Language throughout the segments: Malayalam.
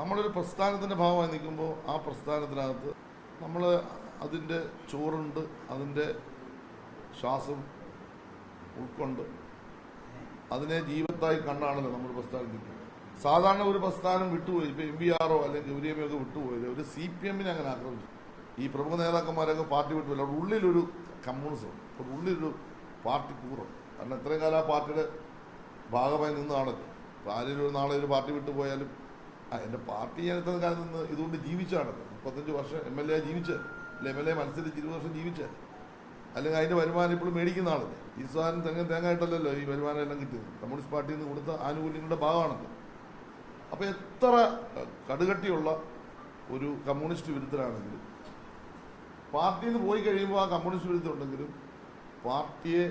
നമ്മളൊരു പ്രസ്ഥാനത്തിൻ്റെ ഭാഗമായി നിൽക്കുമ്പോൾ ആ പ്രസ്ഥാനത്തിനകത്ത് നമ്മൾ അതിൻ്റെ ചോറുണ്ട്, അതിൻ്റെ ശ്വാസം ഉൾക്കൊണ്ട് അതിനെ ജീവത്തായി കണ്ടാണല്ലോ നമ്മൾ പ്രസ്ഥാനം നിൽക്കുന്നത്. സാധാരണ ഒരു പ്രസ്ഥാനം വിട്ടുപോയി, ഇപ്പോൾ MBR അല്ലെങ്കിൽ ഗൗരിയമ്മയൊക്കെ വിട്ടുപോയത് ഒരു CPM അങ്ങനെ ആക്രമിച്ചു. ഈ പ്രമുഖ നേതാക്കന്മാരൊക്കെ പാർട്ടി വിട്ടുപോയില്ല. അവിടെ ഉള്ളിലൊരു കമ്മ്യൂണിസം, അവിടെ ഉള്ളിലൊരു പാർട്ടി കൂറുണ്ട്. കാരണം ഇത്രയും കാലം ആ പാർട്ടിയുടെ ഭാഗമായി നിന്നതാണല്ലോ. അപ്പോൾ ആരെങ്കിലും ഒരു നാളെ ഒരു പാർട്ടി വിട്ടുപോയാലും എൻ്റെ പാർട്ടി ഞാൻ ഇത്രയും കാലം നിന്ന് ഇതുകൊണ്ട് ജീവിച്ചാണല്ലോ. 35 വർഷം MLA ജീവിച്ചത്, അല്ലെ MLA മത്സരിച്ച് 20 വർഷം ജീവിച്ചത്, അല്ലെങ്കിൽ അതിൻ്റെ വരുമാനം ഇപ്പോഴും മേടിക്കുന്ന ആളല്ലേ. ഈ സാധനം തേങ്ങായിട്ടല്ലല്ലോ ഈ വരുമാനം എല്ലാം കിട്ടിയത്, കമ്മ്യൂണിസ്റ്റ് പാർട്ടിയിൽ നിന്ന് കൊടുത്ത ആനുകൂല്യങ്ങളുടെ ഭാഗമാണല്ലോ. അപ്പോൾ എത്ര കടുകട്ടിയുള്ള ഒരു കമ്മ്യൂണിസ്റ്റ് വിരുദ്ധരാണെങ്കിലും പാർട്ടിയിൽ നിന്ന് പോയി കഴിയുമ്പോൾ ആ കമ്മ്യൂണിസ്റ്റ് വിരുദ്ധം ഉണ്ടെങ്കിലും പാർട്ടിയെ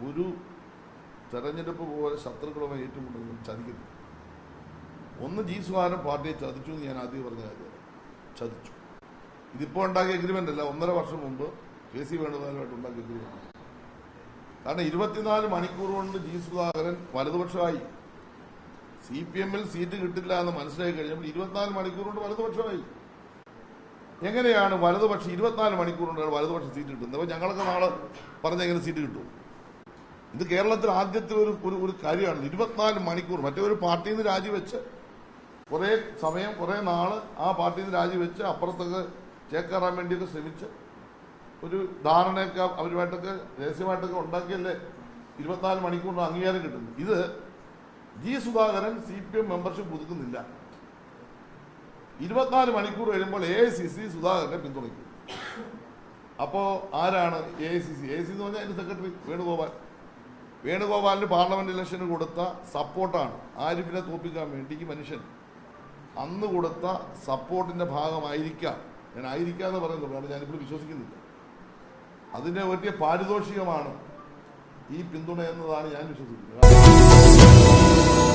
ഒരു തെരഞ്ഞെടുപ്പ് പോലെ ശത്രുക്കളുമായി ഏറ്റുമുട്ടുന്നതും ചതിക്കുന്നു. ഒന്ന് G. സുധാകരൻ പാർട്ടിയെ ചതിച്ചു എന്ന് ഞാൻ ആദ്യം പറഞ്ഞ കാര്യം, ചതിച്ചു. ഇതിപ്പോൾ ഉണ്ടാക്കിയ എഗ്രിമെൻ്റ് അല്ല, 1.5 വർഷം മുമ്പ് KC വേണുഗോപാലുമായിട്ട് ഉണ്ടാക്കിയ എഗ്രിമെൻ്റ്. കാരണം 24 മണിക്കൂർ കൊണ്ട് G. സുധാകരൻ വലതുപക്ഷമായി. CPM-ൽ സീറ്റ് കിട്ടില്ല എന്ന് മനസ്സിലാക്കി കഴിഞ്ഞപ്പോൾ 24 മണിക്കൂർ കൊണ്ട് വലതുപക്ഷമായി. എങ്ങനെയാണ് വലതുപക്ഷം 24 മണിക്കൂർ കൊണ്ടാണ് വലതുപക്ഷം സീറ്റ് കിട്ടുന്നത്? അപ്പോൾ ഞങ്ങളൊക്കെ നാളെ പറഞ്ഞ എങ്ങനെ സീറ്റ് കിട്ടും? ഇത് കേരളത്തിൽ ആദ്യത്തെ ഒരു കാര്യമാണ്. 24 മണിക്കൂർ മറ്റേ ഒരു പാർട്ടിയിൽ നിന്ന് രാജിവെച്ച് കുറേ സമയം കുറേ നാള് ആ പാർട്ടിയിൽ നിന്ന് രാജിവെച്ച് അപ്പുറത്തൊക്കെ ചേക്കേറാൻ വേണ്ടിയൊക്കെ ശ്രമിച്ച് ഒരു ധാരണയൊക്കെ അവരുമായിട്ടൊക്കെ രഹസ്യമായിട്ടൊക്കെ ഉണ്ടാക്കിയല്ലേ 24 മണിക്കൂറിന് അംഗീകാരം കിട്ടുന്നു. ഇത് G. സുധാകരൻ CPM മെമ്പർഷിപ്പ് പുതുക്കുന്നില്ല. 24 മണിക്കൂർ കഴിയുമ്പോൾ AICC സുധാകരനെ പിന്തുണയ്ക്കും. അപ്പോൾ ആരാണ് AICC? AICC എന്ന് പറഞ്ഞാൽ അതിൻ്റെ സെക്രട്ടറി വേണുഗോപാലിന് പാർലമെന്റ് ഇലക്ഷന് കൊടുത്ത സപ്പോർട്ടാണ്. ആരിഫിനെ തോൽപ്പിക്കാൻ വേണ്ടി ഈ മനുഷ്യൻ അന്ന് കൊടുത്ത സപ്പോർട്ടിന്റെ ഭാഗമായിരിക്കാം. ഞാൻ ആയിരിക്കാന്ന് പറയുന്നുള്ളൂ, കാരണം ഞാനിപ്പോൾ വിശ്വസിക്കുന്നില്ല. അതിന്റെ പറ്റിയ പാരിതോഷികമാണ് ഈ പിന്തുണ എന്നതാണ് ഞാൻ വിശ്വസിക്കുന്നത്.